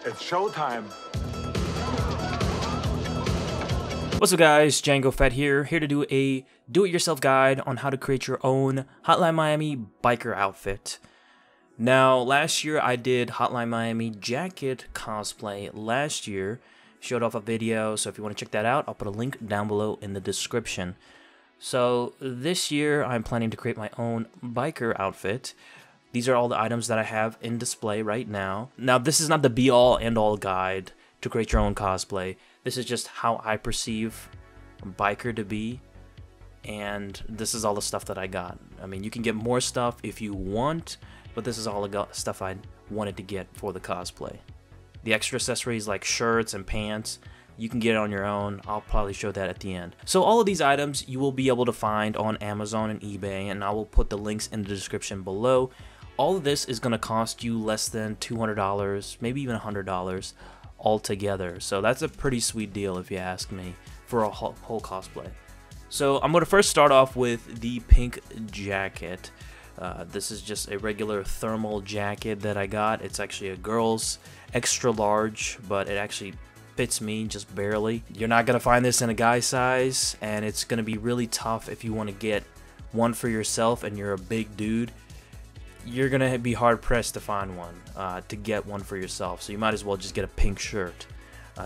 It's showtime. What's up guys, Django Fett here to do a do-it-yourself guide on how to create your own Hotline Miami biker outfit. Now, last year I did Hotline Miami jacket cosplay last year, showed off a video, so if you want to check that out, I'll put a link down below in the description. So this year I'm planning to create my own biker outfit. These are all the items that I have in display right now. Now this is not the be-all end-all guide to create your own cosplay. This is just how I perceive a biker to be, and this is all the stuff that I got. I mean, you can get more stuff if you want, but this is all the stuff I wanted to get for the cosplay. The extra accessories like shirts and pants, you can get it on your own. I'll probably show that at the end. So all of these items you will be able to find on Amazon and eBay, and I will put the links in the description below. All of this is going to cost you less than $200, maybe even $100 altogether. So that's a pretty sweet deal if you ask me for a whole cosplay. So I'm going to first start off with the pink jacket. This is just a regular thermal jacket that I got. It's actually a girl's extra large, but it actually fits me just barely. You're not going to find this in a guy size, and it's going to be really tough if you want to get one for yourself and you're a big dude. You're going to be hard pressed to find one, to get one for yourself. So you might as well just get a pink shirt,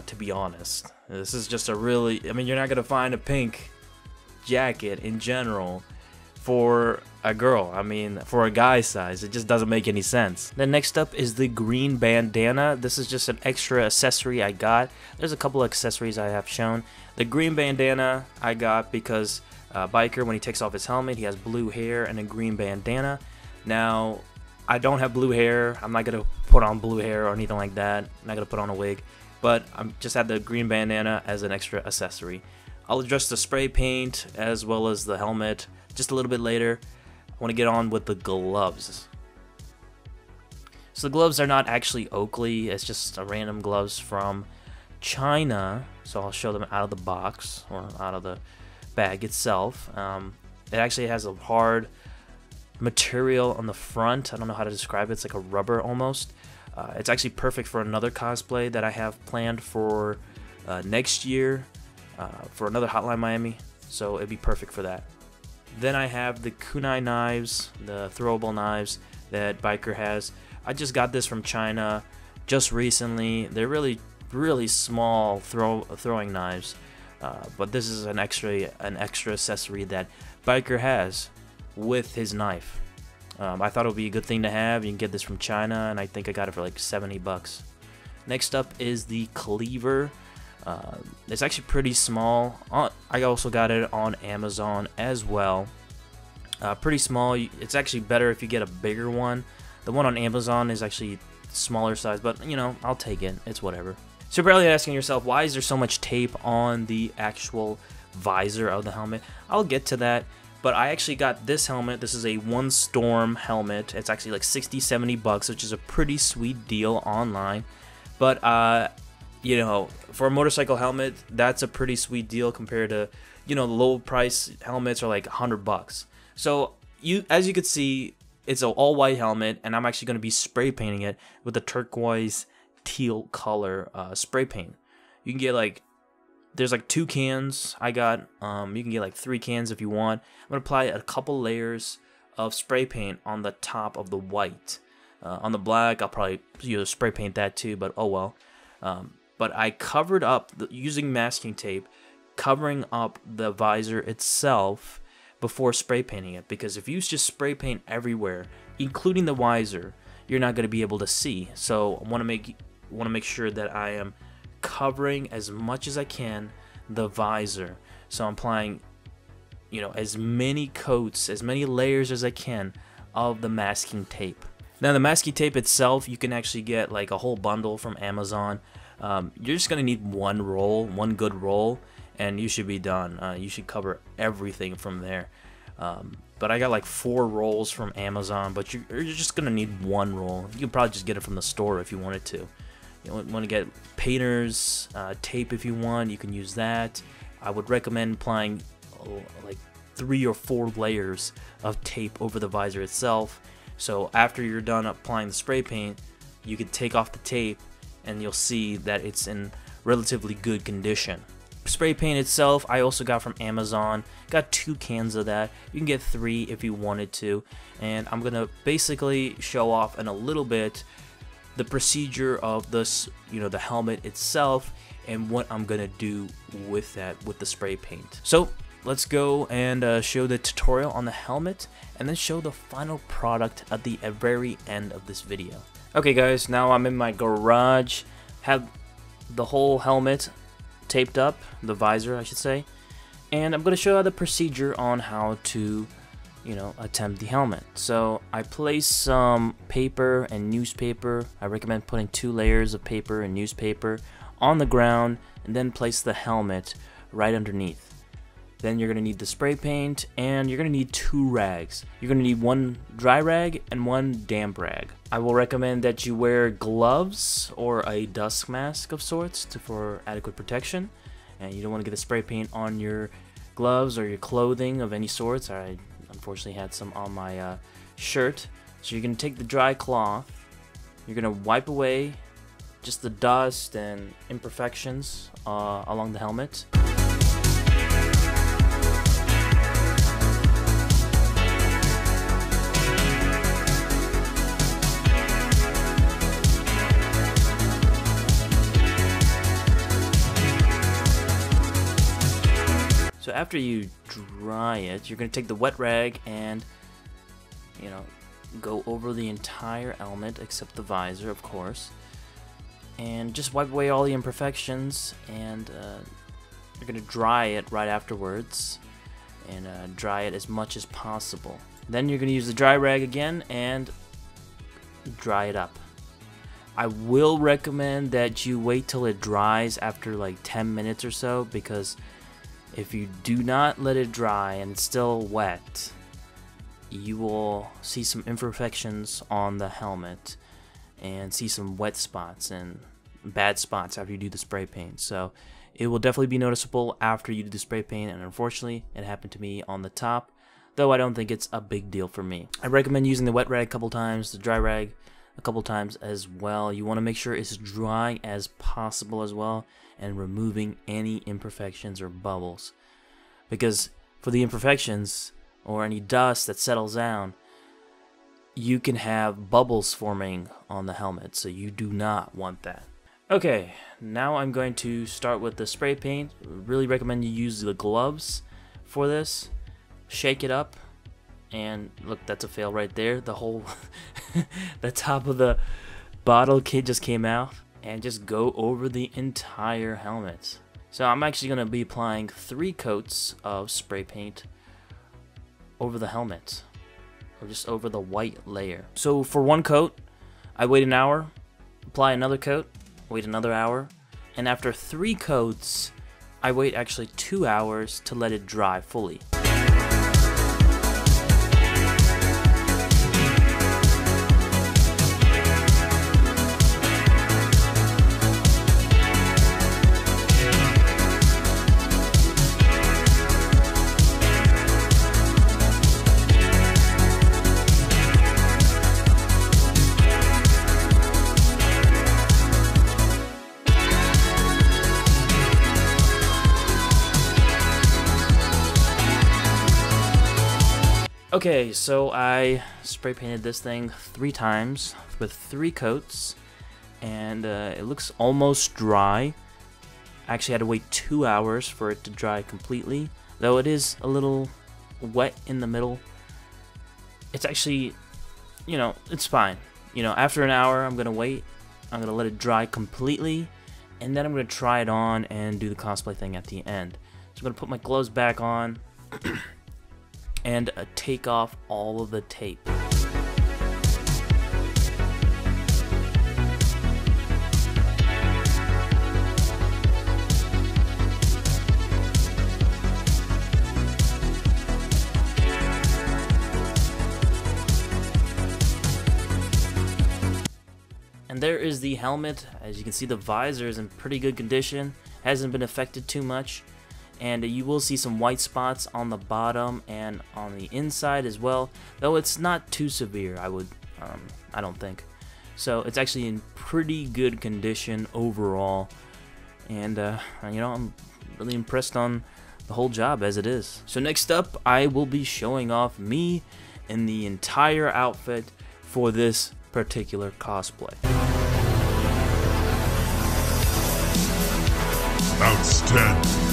to be honest. This is just a really, I mean, you're not going to find a pink jacket in general for a girl. I mean, for a guy size, it just doesn't make any sense. Then next up is the green bandana. This is just an extra accessory I got. There's a couple of accessories I have shown. The green bandana I got because biker, when he takes off his helmet, he has blue hair and a green bandana. Now, I don't have blue hair. I'm not going to put on blue hair or anything like that. I'm not going to put on a wig. But I just had the green bandana as an extra accessory. I'll address the spray paint as well as the helmet just a little bit later. I want to get on with the gloves. So the gloves are not actually Oakley. It's just a random gloves from China. So I'll show them out of the box or out of the bag itself. It actually has a hard material on the front. I don't know how to describe it. It's like a rubber almost. It's actually perfect for another cosplay that I have planned for next year for another Hotline Miami, so it'd be perfect for that. Then I have the KUNAI knives, the throwable knives that biker has. I just got this from China just recently. They're really small throwing knives, but this is an extra accessory that biker has with his knife. I thought it would be a good thing to have. You can get this from China, and I think I got it for like 70 bucks. Next up is the Cleaver. It's actually pretty small. I also got it on Amazon as well. Pretty small. It's actually better if you get a bigger one. The one on Amazon is actually smaller size, but you know, I'll take it. It's whatever. So you're probably asking yourself, why is there so much tape on the actual visor of the helmet? I'll get to that. But I actually got this helmet. This is a ISTORM helmet. It's actually like 60-70 bucks, which is a pretty sweet deal online. But you know, for a motorcycle helmet, that's a pretty sweet deal compared to, you know, the low price helmets are like 100 bucks. So as you can see, it's an all white helmet, and I'm actually going to be spray painting it with the turquoise teal color spray paint. You can get like, there's like 2 cans I got. You can get like 3 cans if you want. I'm going to apply a couple layers of spray paint on the top of the white. On the black, I'll probably spray paint that too, but oh well. But I covered up, using masking tape, covering up the visor itself before spray painting it. Because if you just spray paint everywhere, including the visor, you're not going to be able to see. So I want to make sure that I am covering as much as I can the visor. So I'm applying, you know, as many coats, as many layers as I can of the masking tape. Now the masking tape itself, you can actually get like a whole bundle from Amazon. You're just gonna need one roll, one good roll, and you should be done. You should cover everything from there. But I got like 4 rolls from Amazon, but you're just gonna need one roll. You can probably just get it from the store if you wanted to. You want to get painter's tape if you want, you can use that. I would recommend applying like 3 or 4 layers of tape over the visor itself. So after you're done applying the spray paint, you can take off the tape and you'll see that it's in relatively good condition. Spray paint itself I also got from Amazon. Got 2 cans of that. You can get 3 if you wanted to, and I'm gonna basically show off in a little bit the procedure of this, the helmet itself, and what I'm gonna do with that, with the spray paint. So let's go and show the tutorial on the helmet, and then show the final product at the very end of this video. Okay guys, now I'm in my garage, have the whole helmet taped up, the visor I should say, and I'm going to show you the procedure on how to attempt the helmet. So I place some paper and newspaper. I recommend putting 2 layers of paper and newspaper on the ground, and then place the helmet right underneath. Then you're going to need the spray paint, and you're going to need 2 rags. You're going to need 1 dry rag and 1 damp rag. I will recommend that you wear gloves or a dust mask of sorts for adequate protection. And you don't want to get the spray paint on your gloves or your clothing of any sorts. I unfortunately had some on my shirt. So you're going to take the dry cloth, you're going to wipe away just the dust and imperfections along the helmet. So after you dry it, you're going to take the wet rag and, go over the entire helmet except the visor, of course, and just wipe away all the imperfections, and you're going to dry it right afterwards, and dry it as much as possible. Then you're going to use the dry rag again and dry it up. I will recommend that you wait till it dries after like 10 minutes or so, because if you do not let it dry and it's still wet, you will see some imperfections on the helmet and see some wet spots and bad spots after you do the spray paint. So it will definitely be noticeable after you do the spray paint, and unfortunately it happened to me on the top, though I don't think it's a big deal for me. I recommend using the wet rag a couple times, the dry rag a couple times as well. You want to make sure it's dry as possible as well, and removing any imperfections or bubbles, because for the imperfections or any dust that settles down, you can have bubbles forming on the helmet, so you do not want that. Okay, now I'm going to start with the spray paint. Really recommend you use the gloves for this. Shake it up, and look, that's a fail right there. The whole the top of the bottle kit just came out, and just go over the entire helmet. So I'm actually going to be applying 3 coats of spray paint over the helmet, or just over the white layer. So for 1 coat, I wait an hour, apply another coat, wait another hour, and after 3 coats, I wait actually 2 hours to let it dry fully. Okay, so I spray painted this thing 3 times with 3 coats, and it looks almost dry. I actually had to wait 2 hours for it to dry completely, though it is a little wet in the middle. It's actually, it's fine. After an hour, I'm gonna wait. I'm gonna let it dry completely, and then I'm gonna try it on and do the cosplay thing at the end. So I'm gonna put my gloves back on. And take off all of the tape. And there is the helmet. As you can see, the visor is in pretty good condition, hasn't been affected too much. And you will see some white spots on the bottom and on the inside as well, though it's not too severe, I don't think. So it's actually in pretty good condition overall, and you know, I'm really impressed on the whole job as it is. So next up, I will be showing off me in the entire outfit for this particular cosplay. Outstanding.